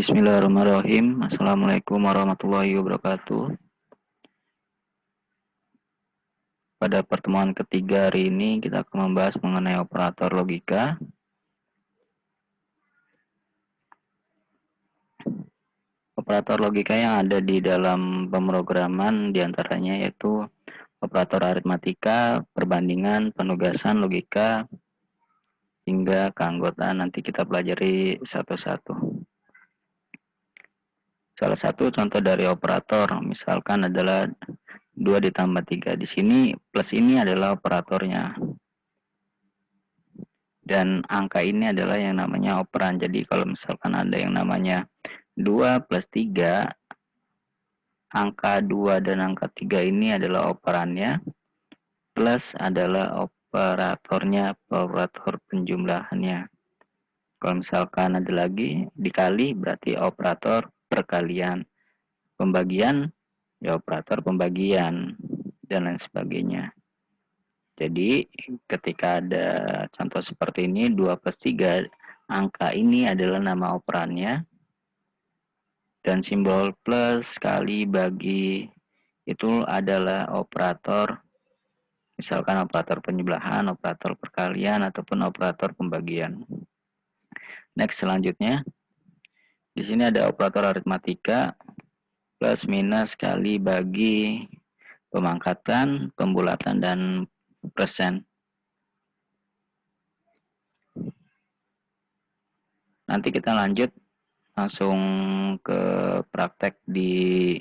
Bismillahirrahmanirrahim. Assalamualaikum warahmatullahi wabarakatuh. Pada pertemuan ketiga hari ini kita akan membahas mengenai operator logika. Operator logika yang ada di dalam pemrograman diantaranya yaitu operator aritmatika, perbandingan, penugasan, logika, hingga keanggotaan. Nanti kita pelajari satu-satu. Salah satu contoh dari operator misalkan adalah 2 ditambah 3. Di sini plus ini adalah operatornya. Dan angka ini adalah yang namanya operan. Jadi kalau misalkan ada yang namanya 2 plus 3, angka 2 dan angka 3 ini adalah operannya, plus adalah operatornya, operator penjumlahannya. Kalau misalkan ada lagi dikali berarti operator perkalian. Pembagian ya operator pembagian dan lain sebagainya. Jadi ketika ada contoh seperti ini 2 plus 3, angka ini adalah nama operannya, dan simbol plus, kali, bagi itu adalah operator, misalkan operator penjumlahan, operator perkalian, ataupun operator pembagian. Next, selanjutnya di sini ada operator aritmatika, plus, minus, kali, bagi, pemangkatan, pembulatan, dan persen. Nanti kita lanjut langsung ke praktek di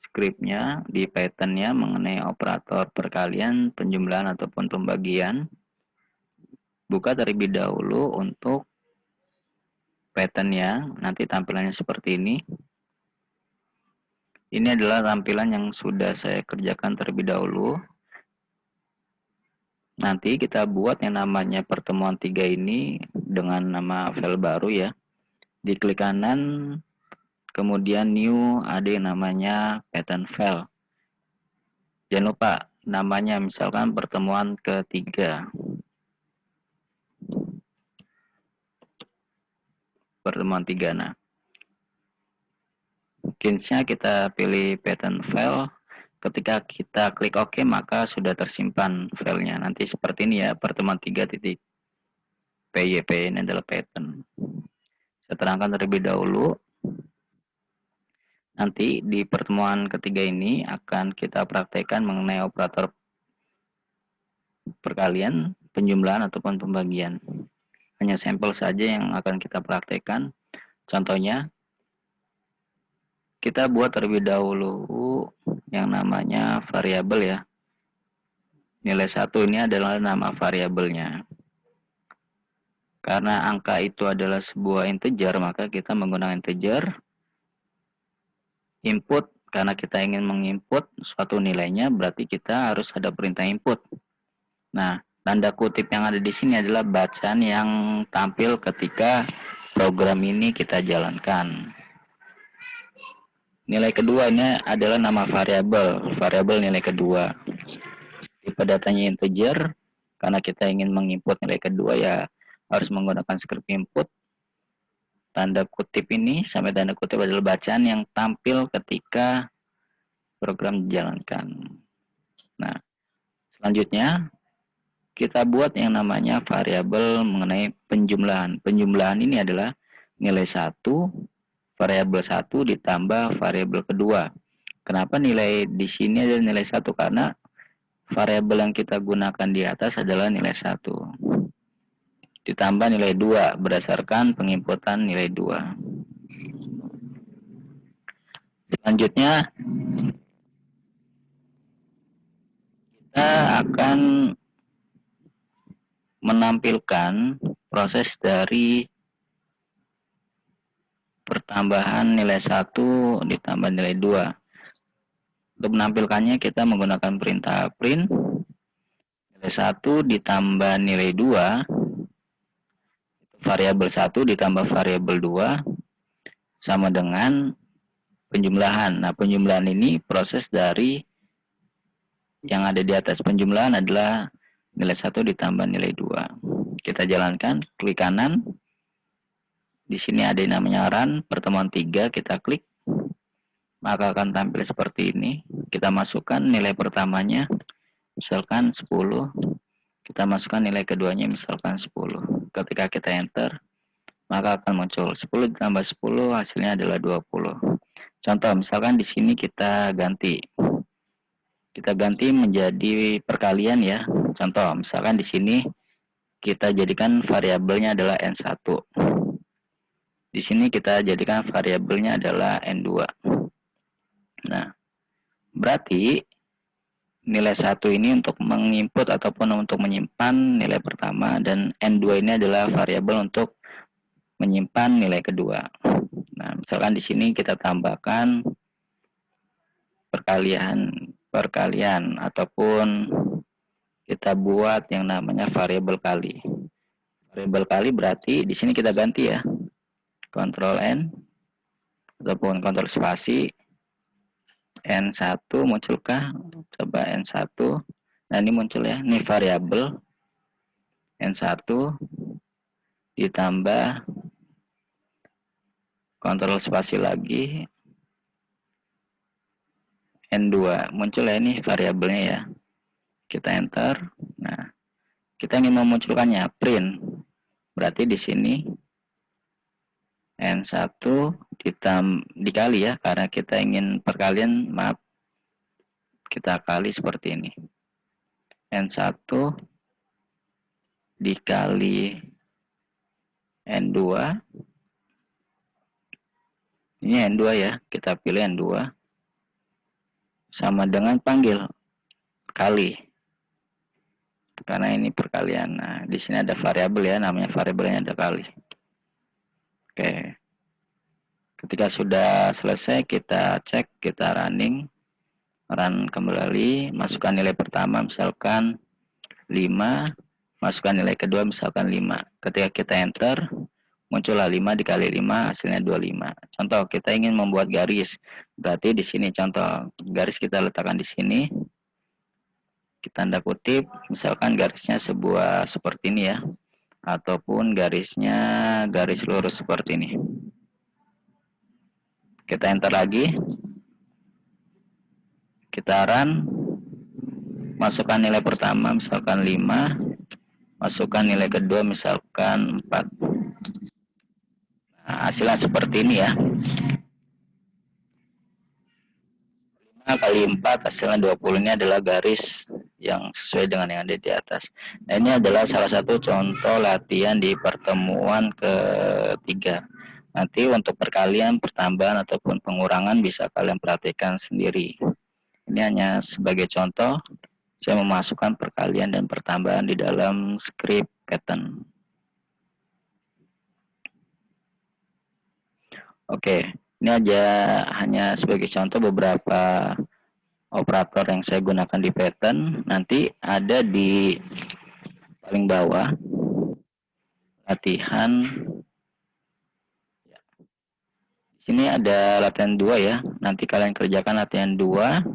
scriptnya, di Python-nya mengenai operator perkalian, penjumlahan, ataupun pembagian. Buka terlebih dahulu untuk Python-nya, nanti tampilannya seperti ini. Ini adalah tampilan yang sudah saya kerjakan terlebih dahulu. Nanti kita buat yang namanya pertemuan 3 ini dengan nama file baru ya. Diklik kanan, kemudian new, ada yang namanya Python file. Jangan lupa namanya misalkan pertemuan ketiga. Pertemuan 3. Nah, keysnya kita pilih Python file. Ketika kita klik OK, maka sudah tersimpan filenya. Nanti seperti ini ya, pertemuan 3.pyp. Ini adalah Python. Saya terangkan terlebih dahulu. Nanti di pertemuan ketiga ini akan kita praktekkan mengenai operator perkalian, penjumlahan, ataupun pembagian. Hanya sampel saja yang akan kita praktekkan. Contohnya, kita buat terlebih dahulu yang namanya variabel ya. Nilai 1 ini adalah nama variabelnya. Karena angka itu adalah sebuah integer, maka kita menggunakan integer. Input, karena kita ingin menginput suatu nilainya, berarti kita harus ada perintah input. Nah, tanda kutip yang ada di sini adalah bacaan yang tampil ketika program ini kita jalankan. Nilai kedua ini adalah nama variabel nilai kedua. Tipe datanya integer, karena kita ingin menginput nilai kedua ya harus menggunakan script input. Tanda kutip ini sampai tanda kutip adalah bacaan yang tampil ketika program dijalankan. Nah, selanjutnya kita buat yang namanya variabel mengenai penjumlahan. Penjumlahan ini adalah nilai 1, variabel 1 ditambah variabel kedua. Kenapa nilai di sini adalah nilai 1? Karena variabel yang kita gunakan di atas adalah nilai 1. Ditambah nilai 2 berdasarkan penginputan nilai 2. Selanjutnya kita akan menampilkan proses dari pertambahan nilai 1 ditambah nilai 2. Untuk menampilkannya kita menggunakan perintah print nilai 1 ditambah nilai 2, variabel 1 ditambah variabel 2 sama dengan penjumlahan. Nah, penjumlahan ini proses dari yang ada di atas. Penjumlahan adalah nilai 1 ditambah nilai 2. Kita jalankan, klik kanan. Di sini ada yang namanya run, pertemuan 3, kita klik, maka akan tampil seperti ini. Kita masukkan nilai pertamanya, misalkan 10, kita masukkan nilai keduanya, misalkan 10. Ketika kita enter, maka akan muncul 10 ditambah 10, hasilnya adalah 20. Contoh, misalkan di sini kita ganti menjadi perkalian ya. Contoh, misalkan di sini kita jadikan variabelnya adalah N1. Di sini kita jadikan variabelnya adalah N2. Nah, berarti nilai 1 ini untuk menginput ataupun untuk menyimpan nilai pertama, dan N2 ini adalah variabel untuk menyimpan nilai kedua. Nah, misalkan di sini kita tambahkan perkalian ataupun kita buat yang namanya variabel kali. Variabel kali berarti di sini kita ganti ya. Ctrl N ataupun Ctrl spasi. N1 munculkah? Coba N1. Nah, ini muncul ya. Ini variabel N1 ditambah Ctrl spasi lagi N2. Muncul ya ini variabelnya ya. Kita enter. Nah, kita ingin memunculkannya print. Berarti di sini N1 dikali ya, karena kita ingin perkalian, maaf, kita kali seperti ini. N1 dikali N2. Ini N2 ya, kita pilih N2. Sama dengan panggil kali. Karena ini perkalian. Nah, di sini ada variabel ya, namanya variabelnya ada kali. Oke. Ketika sudah selesai, kita cek, kita run kembali, masukkan nilai pertama misalkan 5, masukkan nilai kedua misalkan 5. Ketika kita enter, muncullah 5 dikali 5, hasilnya 25. Contoh, kita ingin membuat garis. Berarti di sini contoh, garis kita letakkan di sini. Kita tanda kutip, misalkan garisnya seperti ini ya. Ataupun garisnya garis lurus seperti ini. Kita enter lagi. Kita run. Masukkan nilai pertama misalkan 5. Masukkan nilai kedua misalkan 4. Nah, hasilnya seperti ini ya. 5 kali 4 hasilnya 20. Ini adalah garis yang sesuai dengan yang ada di atas. Nah, ini adalah salah satu contoh latihan di pertemuan ketiga. Nanti untuk perkalian, pertambahan, ataupun pengurangan bisa kalian perhatikan sendiri. Ini hanya sebagai contoh, saya memasukkan perkalian dan pertambahan di dalam script Python. Oke, ini aja hanya sebagai contoh beberapa operator yang saya gunakan di Python. Nanti ada di paling bawah latihan. Sini ada latihan 2 ya. Nanti kalian kerjakan latihan 2.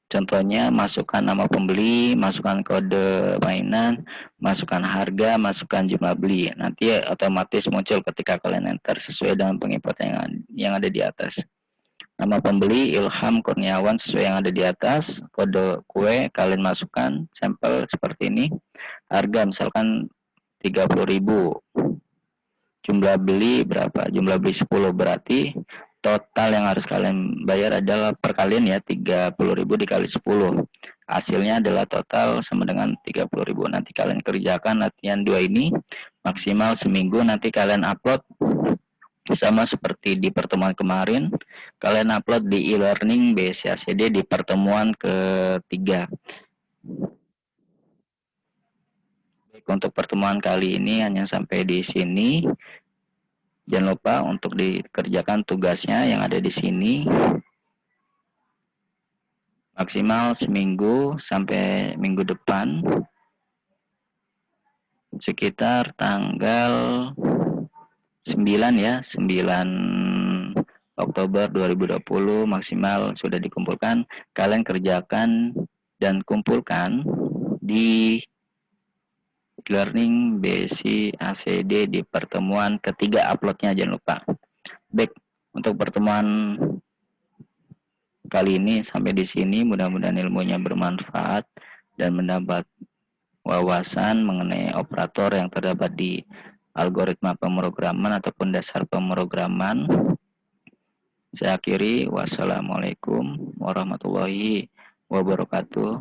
Contohnya masukkan nama pembeli, masukkan kode mainan, masukkan harga, masukkan jumlah beli. Nanti otomatis muncul ketika kalian enter sesuai dengan penginput yang ada di atas. Nama pembeli Ilham Kurniawan sesuai yang ada di atas. Kode kue kalian masukkan sampel seperti ini. Harga misalkan 30.000. Jumlah beli berapa? Jumlah beli 10, berarti total yang harus kalian bayar adalah perkalian ya, 30.000 dikali 10. Hasilnya adalah total sama dengan 30.000. Nanti kalian kerjakan latihan 2 ini maksimal seminggu. Nanti kalian upload sama seperti di pertemuan kemarin. Kalian upload di e-learning BSCACD di pertemuan ketiga. Untuk pertemuan kali ini hanya sampai di sini. Jangan lupa untuk dikerjakan tugasnya yang ada di sini. Maksimal seminggu sampai minggu depan. Sekitar tanggal 9 ya, 9 Oktober 2020 maksimal sudah dikumpulkan. Kalian kerjakan dan kumpulkan di Learning BC ACD di pertemuan ketiga, uploadnya jangan lupa. Baik, untuk pertemuan kali ini sampai di sini, mudah-mudahan ilmunya bermanfaat dan mendapat wawasan mengenai operator yang terdapat di algoritma pemrograman ataupun dasar pemrograman. Saya akhiri, wassalamualaikum warahmatullahi wabarakatuh.